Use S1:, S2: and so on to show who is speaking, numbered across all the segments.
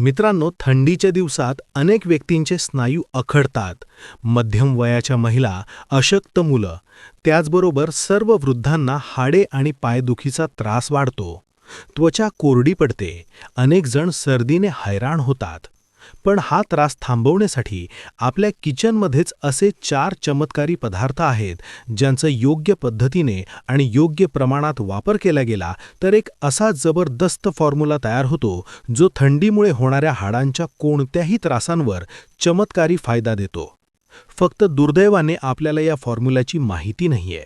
S1: मित्रांनो, थंडीच्या दिवसात अनेक व्यक्तींचे स्नायू अखडतात. मध्यम वयाच्या महिला, अशक्त मुलं, त्याचबरोबर सर्व वृद्धांना हाडे आणि पायदुखीचा त्रास वाढतो. त्वचा कोरडी पडते. अनेक जण सर्दीने हैराण होतात. पण हा त्रास थांबवण्यासाठी आपल्या किचनमध्येच असे 4 चमत्कारी पदार्थ आहेत, ज्यांचा योग्य पद्धतीने आणि योग्य प्रमाणात वापर केला गेला तर एक असा जबरदस्त फॉर्म्युला तयार होतो, जो थंडीमुळे होणाऱ्या हाडांच्या कोणत्याही त्रासांवर चमत्कारी फायदा देतो. फक्त दुर्दैवाने आपल्याला या फॉर्म्युल्याची माहिती नाहीये.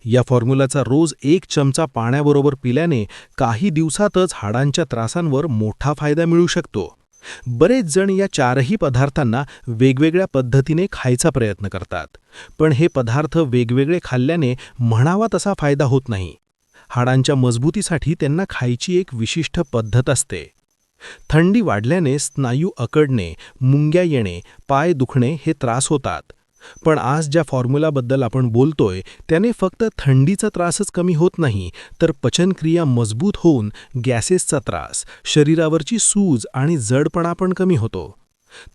S1: या फॉर्म्युल्याचा रोज 1 चमचा पाण्याबरोबर पिल्याने काही दिवसातच हाडांच्या त्रासांवर मोठा फायदा मिळू शकतो. बरेच जण या 4ही पदार्थांना वेगवेगळ्या पद्धतीने खायचा प्रयत्न करतात, पण हे पदार्थ वेगवेगळे खाल्ल्याने म्हणावा तसा फायदा होत नाही. हाडांच्या मजबूतीसाठी त्यांना खायची एक विशिष्ट पद्धत असते. थंडी वाढल्याने स्नायू अकडणे, मुंग्या येणे, पाय दुखणे हे त्रास होतात. पण आज ज्या फॉर्म्युलाबद्दल आपण बोलतोय त्याने फक्त थंडीचा त्रासच कमी होत नाही, तर पचनक्रिया मजबूत होऊन गॅसेसचा त्रास, शरीरावरची सूज आणि जडपणा पण कमी होतो.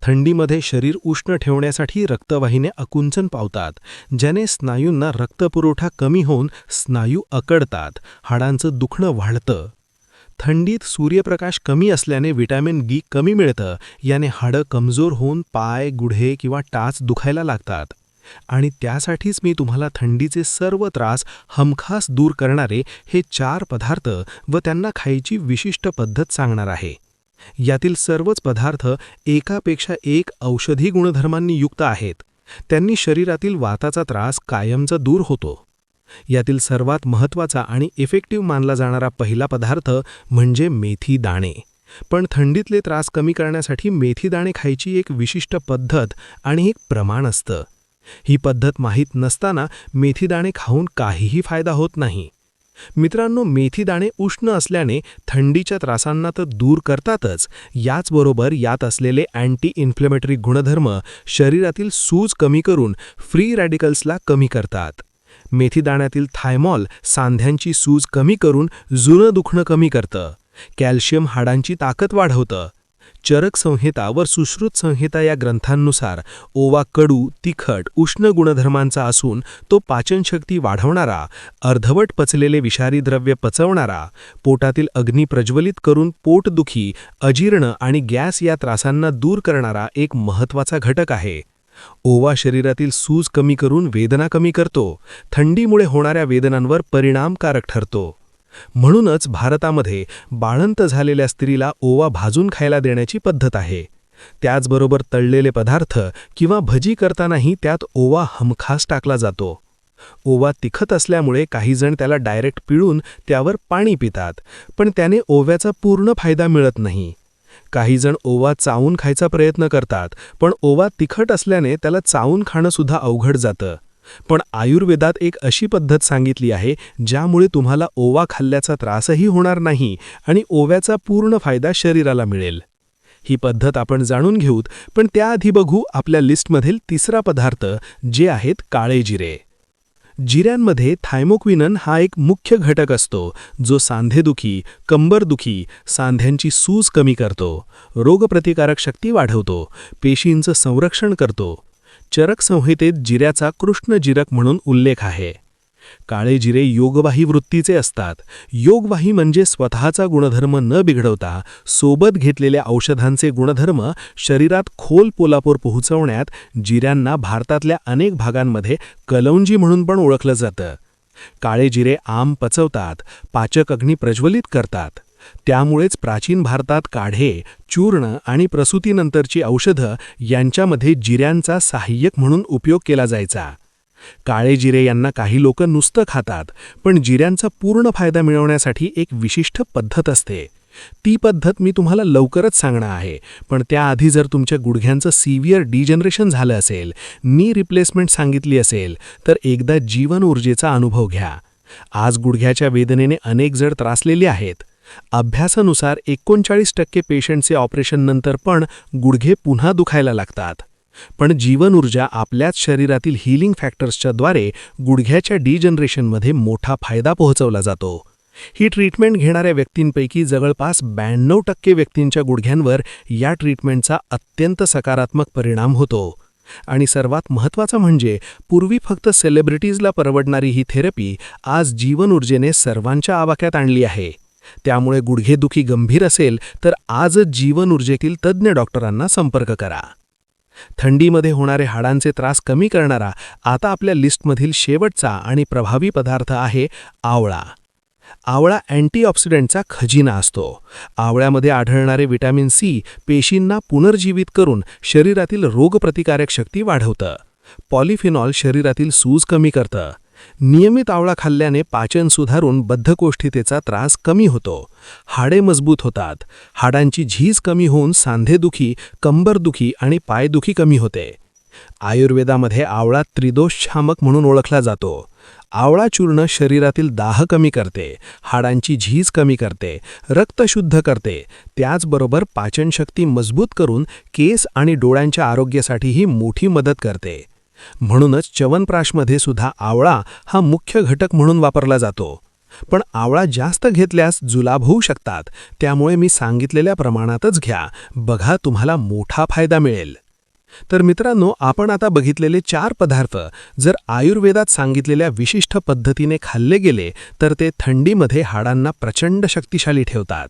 S1: थंडीमध्ये शरीर उष्ण ठेवण्यासाठी रक्तवाहिन्या आकुंचन पावतात, ज्याने स्नायूंना रक्तपुरवठा कमी होऊन स्नायू अकडतात, हाडांचं दुखणं वाढतं. थंडीत सूर्यप्रकाश कमी असल्याने व्हिटॅमिन डी कमी मिळतं. याने हाडं कमजोर होऊन पाय, गुडघे किंवा टाच दुखायला लागतात. आणि त्यासाठीच मी तुम्हाला थंडीचे सर्व त्रास हमखास दूर करणारे हे 4 पदार्थ व त्यांना खायची विशिष्ट पद्धत सांगणार आहे. यातील सर्वच पदार्थ एकापेक्षा एक औषधी गुणधर्मांनी युक्त आहेत. त्यांनी शरीरातील वाताचा त्रास कायमचा दूर होतो. यातील सर्वात महत्त्वाचा आणि इफेक्टिव्ह मानला जाणारा पहिला पदार्थ म्हणजे मेथी दाणे. पण थंडीतले त्रास कमी करण्यासाठी मेथी दाणे खायची एक विशिष्ट पद्धत आणि एक प्रमाण असतं. ही पद्धत माहीत नसताना मेथी दाणे खाऊन काहीही फायदा होत नाही. मित्रांनो, मेथी दाणे उष्ण असल्याने थंडीच्या त्रासांना तर दूर करतातच, याचबरोबर यात असलेले अँटी इन्फ्लेमेटरी गुणधर्म शरीरातील सूज कमी करून फ्री रॅडिकल्सला कमी करतात. मेथी दाण्यातील थायमॉल सांध्यांची सूज कमी करून जुनं दुखणं कमी करतं. कॅल्शियम हाडांची ताकद वाढवतं. चरक संहिता व सुश्रुत संहिता या ग्रंथांनुसार ओवा कडू, तिखट, उष्ण गुणधर्मांचा असून तो पाचनशक्ती वाढवणारा, अर्धवट पचलेले विषारी द्रव्य पचवणारा, पोटातील अग्नी प्रज्वलित करून पोटदुखी, अजीर्ण आणि गॅस या त्रासांना दूर करणारा एक महत्त्वाचा घटक आहे. ओवा शरीरातील सूज कमी करून वेदना कमी करतो. थंडीमुळे होणाऱ्या वेदनांवर परिणामकारक ठरतो. म्हणूनच भारतामध्ये बाळंत झालेल्या स्त्रीला ओवा भाजून खायला देण्याची पद्धत आहे. त्याचबरोबर तळलेले पदार्थ किंवा भजी करतानाही त्यात ओवा हमखास टाकला जातो. ओवा तिखट असल्यामुळे काही जण त्याला डायरेक्ट पिळून त्यावर पाणी पितात, पण त्याने ओव्याचा पूर्ण फायदा मिळत नाही. काही जण ओवा चावून खायचा प्रयत्न करतात, पण ओवा तिखट असल्याने त्याला चावून खाणं सुद्धा अवघड जातं. पण आयुर्वेदात एक अशी पद्धत सांगितली आहे, ज्यामुळे तुम्हाला ओवा खाल्ल्याचा त्रासही होणार नाही आणि ओव्याचा पूर्ण फायदा शरीराला मिळेल. ही पद्धत आपण जाणून घेऊत, पण त्याआधी बघू आपल्या लिस्टमधील तिसरा पदार्थ, जे आहेत काळे जिरे. जिऱ्यांमध्ये थायमोक्विनन हा एक मुख्य घटक असतो, जो सांधेदुखी, कंबरदुखी, सांध्यांची सूज कमी करतो, रोगप्रतिकारक शक्ती वाढवतो, पेशींचं संरक्षण करतो. चरक संहितेत जिऱ्याचा कृष्ण जिरक म्हणून उल्लेख आहे. काळे जिरे योगवाही वृत्तीचे असतात. योगवाही म्हणजे स्वतःचा गुणधर्म न बिघडवता सोबत घेतलेल्या औषधांचे गुणधर्म शरीरात खोल पोलापोर पोहोचवण्यात जिऱ्यांना भारतातल्या अनेक भागांमध्ये कलौंजी म्हणून पण ओळखलं जातं. काळे जिरे आम पचवतात, पाचक अग्नी प्रज्वलित करतात. त्यामुळेच प्राचीन भारतात काढे, चूर्ण आणि प्रसूतीनंतरची औषधं यांच्यामध्ये जिऱ्यांचा सहाय्यक म्हणून उपयोग केला जायचा. काळे जिरे यांना काही लोक नुसतं खातात, पण जिऱ्यांचा पूर्ण फायदा मिळवण्यासाठी एक विशिष्ट पद्धत असते. ती पद्धत मी तुम्हाला लवकरच सांगणार आहे, पण त्याआधी जर तुमच्या गुडघ्यांचं सिव्हिअर डिजनरेशन झालं असेल, नी रिप्लेसमेंट सांगितली असेल, तर एकदा जीवन ऊर्जेचा अनुभव घ्या. आज गुडघ्याच्या वेदनेने अनेक जण त्रासलेले आहेत. अभ्यासानुसार 39% पेशंटचे ऑपरेशननंतर पण गुडघे पुन्हा दुखायला लागतात. पण जीवन ऊर्जा आपल्याच शरीरातील हीलिंग फॅक्टर्सच्या द्वारे गुडघ्याच्या डिजनरेशनमध्ये मोठा फायदा पोहोचवला जातो. ही ट्रीटमेंट घेणाऱ्या व्यक्तींपैकी जवळपास 92% व्यक्तींच्या गुडघ्यांवर या ट्रीटमेंटचा अत्यंत सकारात्मक परिणाम होतो. आणि सर्वात महत्त्वाचं म्हणजे पूर्वी फक्त सेलिब्रिटीजला परवडणारी ही थेरपी आज जीवन ऊर्जेने सर्वांच्या आवाक्यात आणली आहे. त्यामुळे गुडघेदुखी गंभीर असेल तर आजच जीवन ऊर्जेतील तज्ज्ञ डॉक्टरांना संपर्क करा. थंडीमध्ये होणारे हाडांचे त्रास कमी करणारा आता आपल्या लिस्टमधील शेवटचा आणि प्रभावी पदार्थ आहे आवळा. आवळा अँटीऑक्सिडंटचा खजिना असतो. आवळ्यामध्ये आढळणारे व्हिटॅमिन सी पेशींना पुनर्जीवित करून शरीरातील रोगप्रतिकारक शक्ती वाढवतं. पॉलिफेनॉल शरीरातील सूज कमी करतं. नियमित आवळा खाल्ल्याने पाचन सुधारून बद्धकोष्ठितेचा त्रास कमी होतो. हाडे मजबूत होतात. हाडांची झीज कमी होऊन सांधेदुखी, कंबरदुखी आणि पायदुखी कमी होते. आयुर्वेदामध्ये आवळा त्रिदोषशामक म्हणून ओळखला जातो. आवळा चूर्ण शरीरातील दाह कमी करते, हाडांची झीज कमी करते, रक्त शुद्ध करते, त्याचबरोबर पाचनशक्ती मजबूत करून केस आणि डोळ्यांच्या आरोग्यासाठीही मोठी मदत करते. म्हणूनच च्यवनप्राशमध्ये सुद्धा आवळा हा मुख्य घटक म्हणून वापरला जातो. पण आवळा जास्त घेतल्यास जुलाब होऊ शकतात. त्यामुळे मी सांगितलेल्या प्रमाणातच घ्या. बघा, तुम्हाला मोठा फायदा मिळेल. तर मित्रांनो, आपण आता बघितलेले 4 पदार्थ जर आयुर्वेदात सांगितलेल्या विशिष्ट पद्धतीने खाल्ले गेले तर ते थंडीमध्ये हाडांना प्रचंड शक्तिशाली ठेवतात.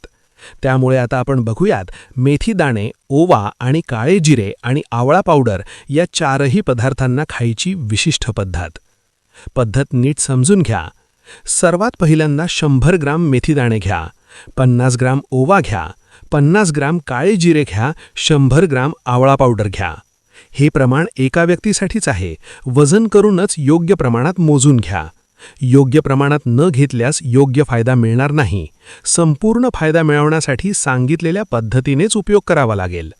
S1: त्यामुळे आता आपण बघूयात मेथी दाणे, ओवा आणि काळे जिरे आणि आवळा पावडर या 4ही पदार्थांना खायची विशिष्ट पद्धत नीट समजून घ्या. सर्वात पहिल्यांदा 100 ग्राम मेथी दाणे घ्या, 50 ग्राम ओवा घ्या, 50 ग्राम काळे जिरे घ्या, 100 ग्राम आवळा पावडर घ्या. हे प्रमाण एका व्यक्तीसाठीच आहे. वजन करूनच योग्य प्रमाणात मोजून घ्या. योग्य प्रमाणात न घेतल्यास योग्य फायदा मिळणार नाही. संपूर्ण फायदा मिळवण्यासाठी सांगितलेल्या पद्धतीनेच उपयोग करावा लागेल.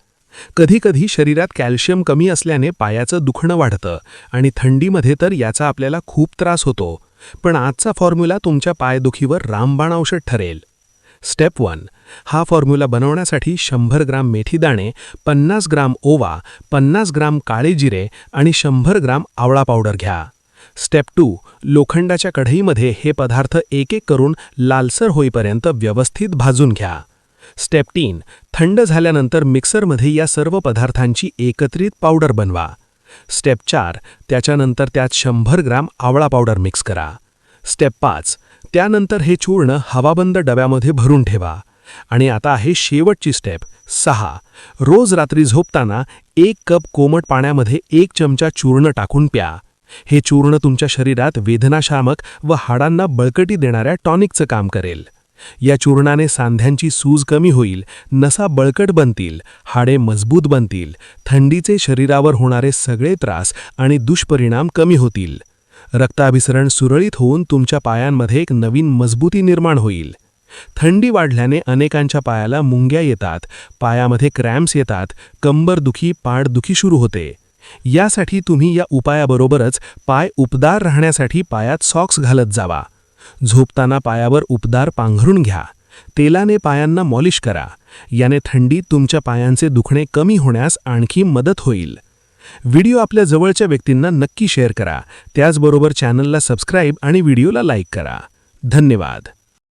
S1: कधीकधी शरीरात कॅल्शियम कमी असल्याने पायाचं दुखणं वाढतं आणि थंडीमध्ये तर याचा आपल्याला खूप त्रास होतो. पण आजचा फॉर्म्युला तुमच्या पायदुखीवर रामबाण औषध ठरेल. स्टेप 1. हा फॉर्म्युला बनवण्यासाठी 100 ग्राम मेथी दाणे, 50 ग्राम ओवा, 50 ग्राम काळे जिरे आणि 100 ग्राम आवळा पावडर घ्या. स्टेप 2. लोखंडाच्या कढईमध्ये हे पदार्थ एक एक करून लालसर होईपर्यंत व्यवस्थित भाजून घ्या. स्टेप 3. थंड झाल्यानंतर मिक्सरमध्ये या सर्व पदार्थांची एकत्रित पावडर बनवा. स्टेप 4. त्याच्यानंतर त्यात 100 ग्राम आवळा पावडर मिक्स करा. स्टेप 5. त्यानंतर हे चूर्ण हवाबंद डब्यामध्ये भरून ठेवा. आणि आता आहे शेवटची स्टेप 6. रोज रात्री झोपताना 1 कप कोमट पाण्यामध्ये 1 चमचा चूर्ण टाकून प्या. हे चूर्ण तुमच्या शरीरात वेदनाशामक व हाडांना बळकटी देणाऱ्या टॉनिकचं काम करेल. या चूर्णाने सांध्यांची सूज कमी होईल, नसा बळकट बनतील, हाडे मजबूत बनतील, थंडीचे शरीरावर होणारे सगळे त्रास आणि दुष्परिणाम कमी होतील. रक्ताभिसरण सुरळीत होऊन तुमच्या पायांमध्ये एक नवीन मजबूती निर्माण होईल. थंडी वाढल्याने अनेकांच्या पायाला मुंग्या येतात, पायामध्ये क्रॅम्प्स येतात, कंबरदुखी, पाठदुखी सुरू होते. यासाठी तुम्ही या उपायाबरोबरच पाय उबदार राहण्यासाठी पायात सॉक्स घालत जावा. झोपताना पायावर उबदार पांघरून घ्या. तेलाने पायांना मॉलिश करा. याने थंडीत तुमच्या पायांचे दुखणे कमी होण्यास आणखी मदत होईल. व्हिडिओ आपल्या जवळच्या व्यक्तींना नक्की शेअर करा. त्याचबरोबर चॅनलला सबस्क्राईब आणि व्हिडिओला लाईक करा. धन्यवाद.